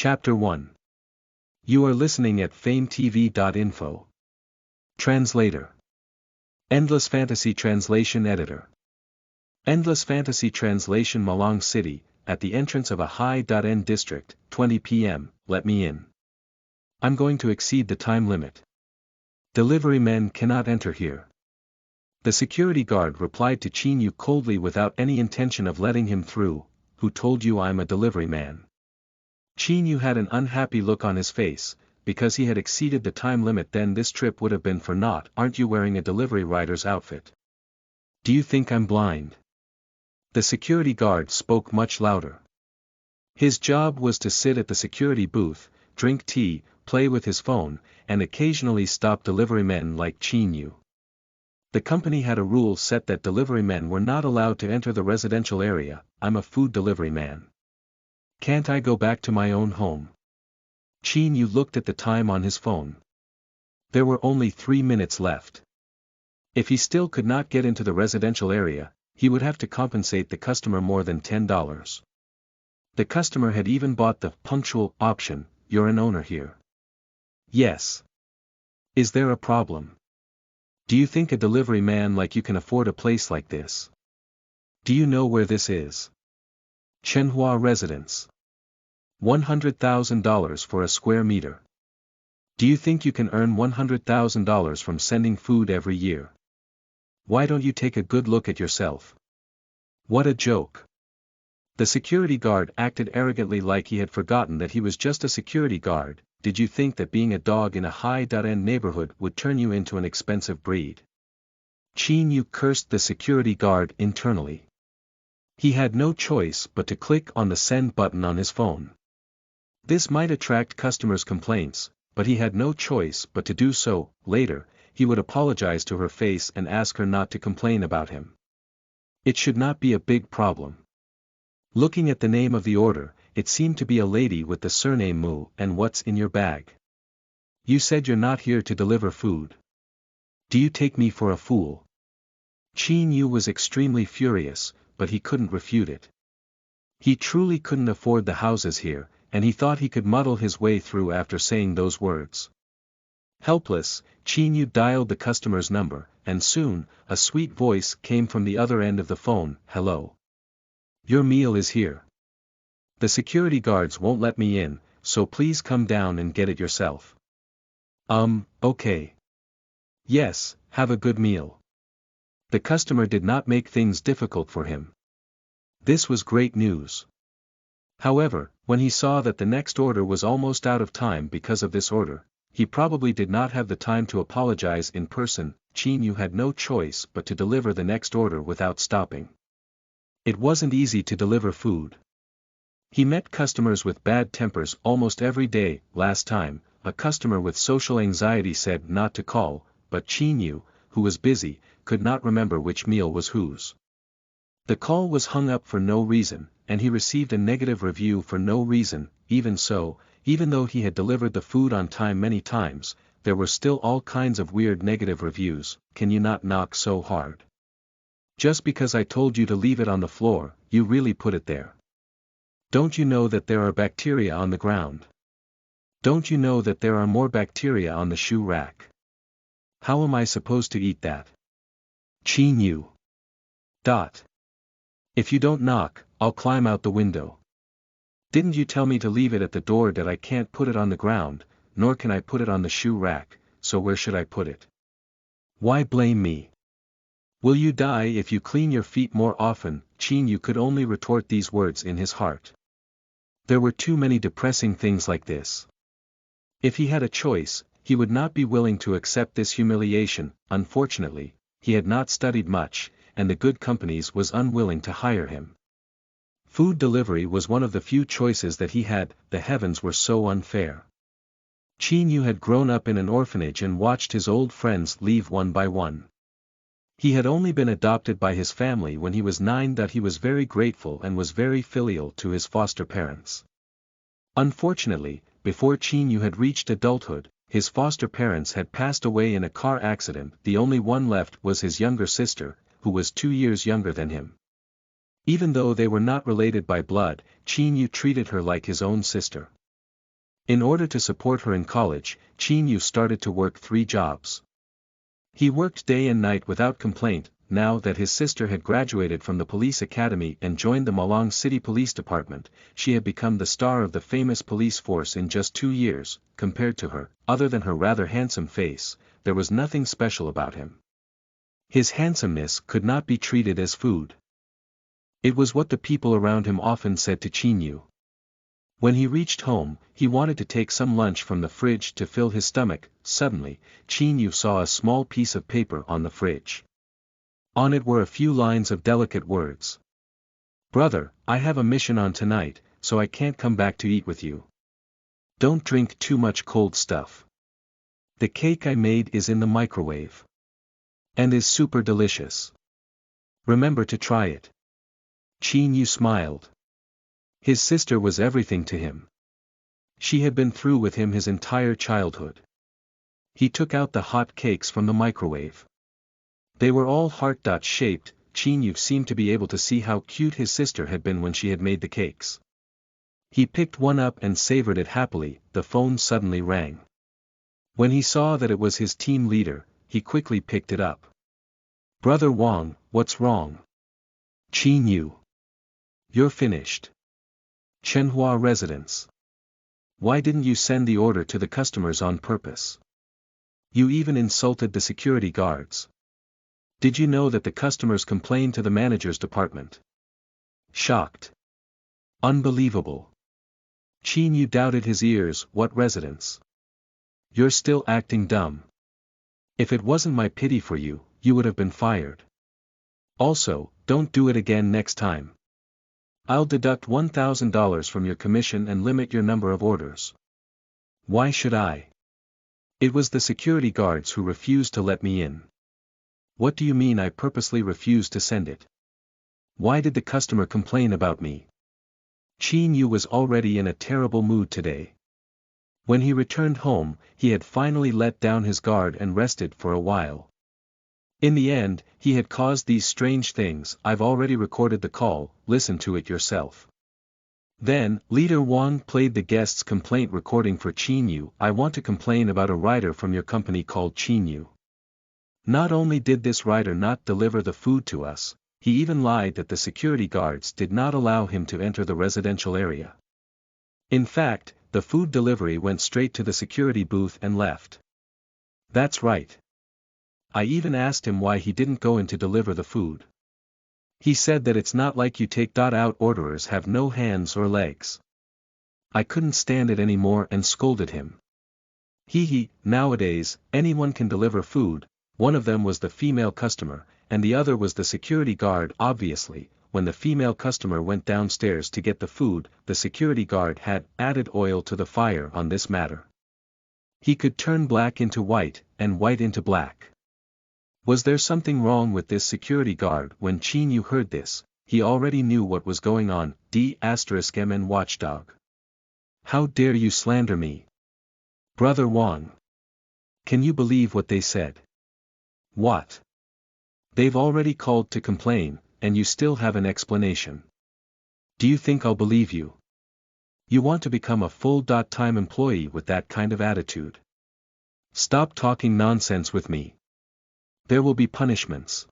Chapter 1. You are listening at FameTV.info. Translator. Endless Fantasy Translation Editor. Endless Fantasy Translation Malang City, at the entrance of a high-end district, 20 p.m., let me in. I'm going to exceed the time limit. Delivery men cannot enter here. The security guard replied to Chin Yu coldly without any intention of letting him through. Who told you I'm a delivery man? Chin Yu had an unhappy look on his face, because he had exceeded the time limit. Then this trip would have been for naught. Aren't you wearing a delivery rider's outfit? Do you think I'm blind? The security guard spoke much louder. His job was to sit at the security booth, drink tea, play with his phone, and occasionally stop delivery men like Chin Yu. The company had a rule set that delivery men were not allowed to enter the residential area. I'm a food delivery man. Can't I go back to my own home? Chin Yu looked at the time on his phone. There were only 3 minutes left. If he still could not get into the residential area, he would have to compensate the customer more than $10. The customer had even bought the punctual option. You're an owner here. Yes. Is there a problem? Do you think a delivery man like you can afford a place like this? Do you know where this is? Chenhua Residence. $100,000 for a square meter. Do you think you can earn $100,000 from sending food every year? Why don't you take a good look at yourself? What a joke. The security guard acted arrogantly like he had forgotten that he was just a security guard. Did you think that being a dog in a high-end neighborhood would turn you into an expensive breed? Chin Yu cursed the security guard internally. He had no choice but to click on the send button on his phone. This might attract customers' complaints, but he had no choice but to do so. Later, he would apologize to her face and ask her not to complain about him. It should not be a big problem. Looking at the name of the order, it seemed to be a lady with the surname Mu. And what's in your bag? You said you're not here to deliver food. Do you take me for a fool? Chin Yu was extremely furious, but he couldn't refute it. He truly couldn't afford the houses here, and he thought he could muddle his way through after saying those words. Helpless, Chin Yu dialed the customer's number, and soon, a sweet voice came from the other end of the phone. Hello. Your meal is here. The security guards won't let me in, so please come down and get it yourself. Okay. Yes, have a good meal. The customer did not make things difficult for him. This was great news. However, when he saw that the next order was almost out of time because of this order, he probably did not have the time to apologize in person. Chin Yu had no choice but to deliver the next order without stopping. It wasn't easy to deliver food. He met customers with bad tempers almost every day. Last time, a customer with social anxiety said not to call, but Chin Yu, who was busy, could not remember which meal was whose. The call was hung up for no reason, and he received a negative review for no reason. Even so, even though he had delivered the food on time many times, there were still all kinds of weird negative reviews. Can you not knock so hard? Just because I told you to leave it on the floor, you really put it there. Don't you know that there are bacteria on the ground? Don't you know that there are more bacteria on the shoe rack? How am I supposed to eat that? Chin Yu. If you don't knock, I'll climb out the window. Didn't you tell me to leave it at the door? That I can't put it on the ground, nor can I put it on the shoe rack, so where should I put it? Why blame me? Will you die if you clean your feet more often? Chin Yu could only retort these words in his heart. There were too many depressing things like this. If he had a choice, he would not be willing to accept this humiliation. Unfortunately, he had not studied much, and the good companies was unwilling to hire him. Food delivery was one of the few choices that he had. The heavens were so unfair. Chin Yu had grown up in an orphanage and watched his old friends leave one by one. He had only been adopted by his family when he was 9. That he was very grateful and was very filial to his foster parents. Unfortunately, before Chin Yu had reached adulthood, his foster parents had passed away in a car accident. The only one left was his younger sister, who was 2 years younger than him. Even though they were not related by blood, Chin Yu treated her like his own sister. In order to support her in college, Chin-yu started to work 3 jobs. He worked day and night without complaint. Now that his sister had graduated from the police academy and joined the Malang City Police Department, she had become the star of the famous police force in just 2 years. Compared to her, other than her rather handsome face, there was nothing special about him. His handsomeness could not be treated as food. It was what the people around him often said to Chin-yu. When he reached home, he wanted to take some lunch from the fridge to fill his stomach. Suddenly, Chin-yu saw a small piece of paper on the fridge. On it were a few lines of delicate words. "Brother, I have a mission on tonight, so I can't come back to eat with you. Don't drink too much cold stuff. The cake I made is in the microwave. And is super delicious. Remember to try it." Chin-yu smiled. His sister was everything to him. She had been through with him his entire childhood. He took out the hot cakes from the microwave. They were all heart-shaped. Chin-yu seemed to be able to see how cute his sister had been when she had made the cakes. He picked one up and savored it happily. The phone suddenly rang. When he saw that it was his team leader, he quickly picked it up. "Brother Wang, what's wrong?" "Chin-yu. You're finished. Chenhua residence. Why didn't you send the order to the customers on purpose? You even insulted the security guards. Did you know that the customers complained to the manager's department?" Shocked. Unbelievable. Chin-yu doubted his ears. "What residence? You're still acting dumb. If it wasn't my pity for you, you would have been fired. Also, don't do it again next time. I'll deduct $1,000 from your commission and limit your number of orders." "Why should I? It was the security guards who refused to let me in." "What do you mean I purposely refused to send it? Why did the customer complain about me?" Chin-yu was already in a terrible mood today. When he returned home, he had finally let down his guard and rested for a while. In the end, he had caused these strange things. "I've already recorded the call, listen to it yourself." Then, Leader Wang played the guest's complaint recording for Chin-yu. "I want to complain about a rider from your company called Chin-yu. Not only did this rider not deliver the food to us, he even lied that the security guards did not allow him to enter the residential area. In fact, the food delivery went straight to the security booth and left. That's right. I even asked him why he didn't go in to deliver the food. He said that it's not like you take out orderers have no hands or legs. I couldn't stand it anymore and scolded him. Nowadays, anyone can deliver food." One of them was the female customer, and the other was the security guard. Obviously, when the female customer went downstairs to get the food, the security guard had added oil to the fire on this matter. He could turn black into white, and white into black. Was there something wrong with this security guard? When Chin-yu heard this, he already knew what was going on. D***M watchdog. How dare you slander me? Brother Wang. Can you believe what they said? What? They've already called to complain, and you still have an explanation. Do you think I'll believe you? You want to become a full-time employee with that kind of attitude? Stop talking nonsense with me. There will be punishments.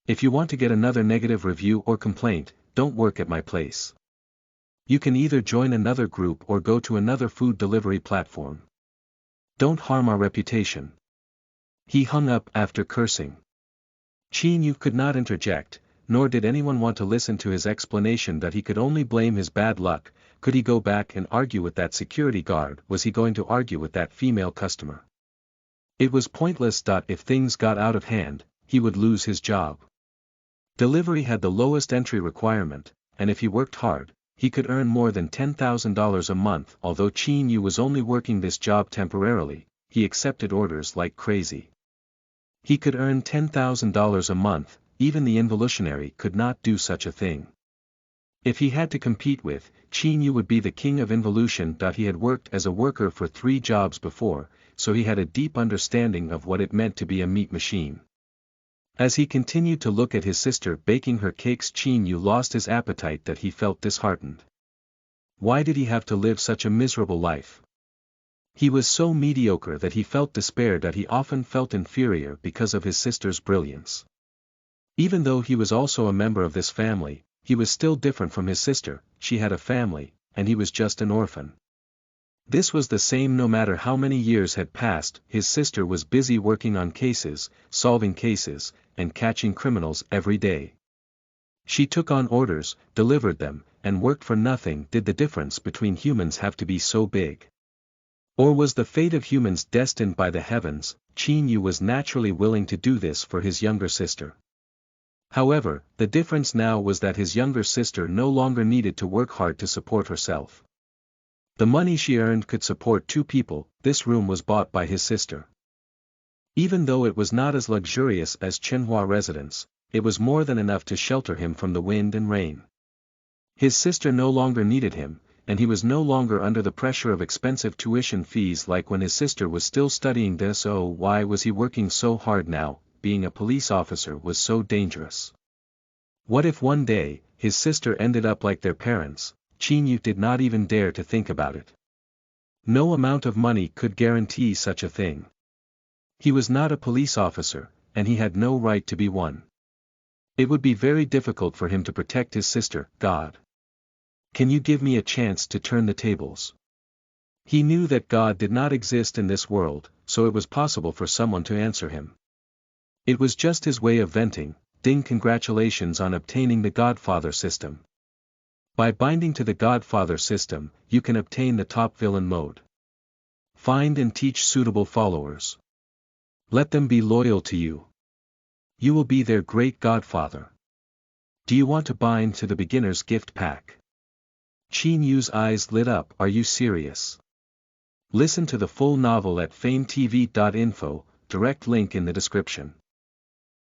If you want to get another negative review or complaint, don't work at my place. You can either join another group or go to another food delivery platform. Don't harm our reputation." He hung up after cursing. Chin-yu could not interject, nor did anyone want to listen to his explanation that he could only blame his bad luck. Could he go back and argue with that security guard? Was he going to argue with that female customer? It was pointless. If things got out of hand, he would lose his job. Delivery had the lowest entry requirement, and if he worked hard, he could earn more than $10,000 a month. Although Chin-yu was only working this job temporarily, he accepted orders like crazy. He could earn $10,000 a month. Even the involutionary could not do such a thing. If he had to compete with, Chin-yu would be the king of involution. He had worked as a worker for 3 jobs before, so he had a deep understanding of what it meant to be a meat machine. As he continued to look at his sister baking her cakes, Chin-yu lost his appetite. He felt disheartened. Why did he have to live such a miserable life? He was so mediocre that he felt despair, that he often felt inferior because of his sister's brilliance. Even though he was also a member of this family, he was still different from his sister. She had a family, and he was just an orphan. This was the same no matter how many years had passed. His sister was busy working on cases, solving cases, and catching criminals every day. She took on orders, delivered them, and worked for nothing. Did the difference between humans have to be so big? Or was the fate of humans destined by the heavens? Qin Yu was naturally willing to do this for his younger sister. However, the difference now was that his younger sister no longer needed to work hard to support herself. The money she earned could support 2 people. This room was bought by his sister. Even though it was not as luxurious as Chenhua residence, it was more than enough to shelter him from the wind and rain. His sister no longer needed him, and he was no longer under the pressure of expensive tuition fees like when his sister was still studying this. Oh, why was he working so hard now? Being a police officer was so dangerous. What if one day, his sister ended up like their parents? Qin Yu did not even dare to think about it. No amount of money could guarantee such a thing. He was not a police officer, and he had no right to be one. It would be very difficult for him to protect his sister. God, can you give me a chance to turn the tables? He knew that God did not exist in this world, so it was possible for someone to answer him. It was just his way of venting. Ding, congratulations on obtaining the Godfather system. By binding to the Godfather system, you can obtain the top villain mode. Find and teach suitable followers. Let them be loyal to you. You will be their great godfather. Do you want to bind to the beginner's gift pack? Qin Yu's eyes lit up. Are you serious? Listen to the full novel at FameTV.info, direct link in the description.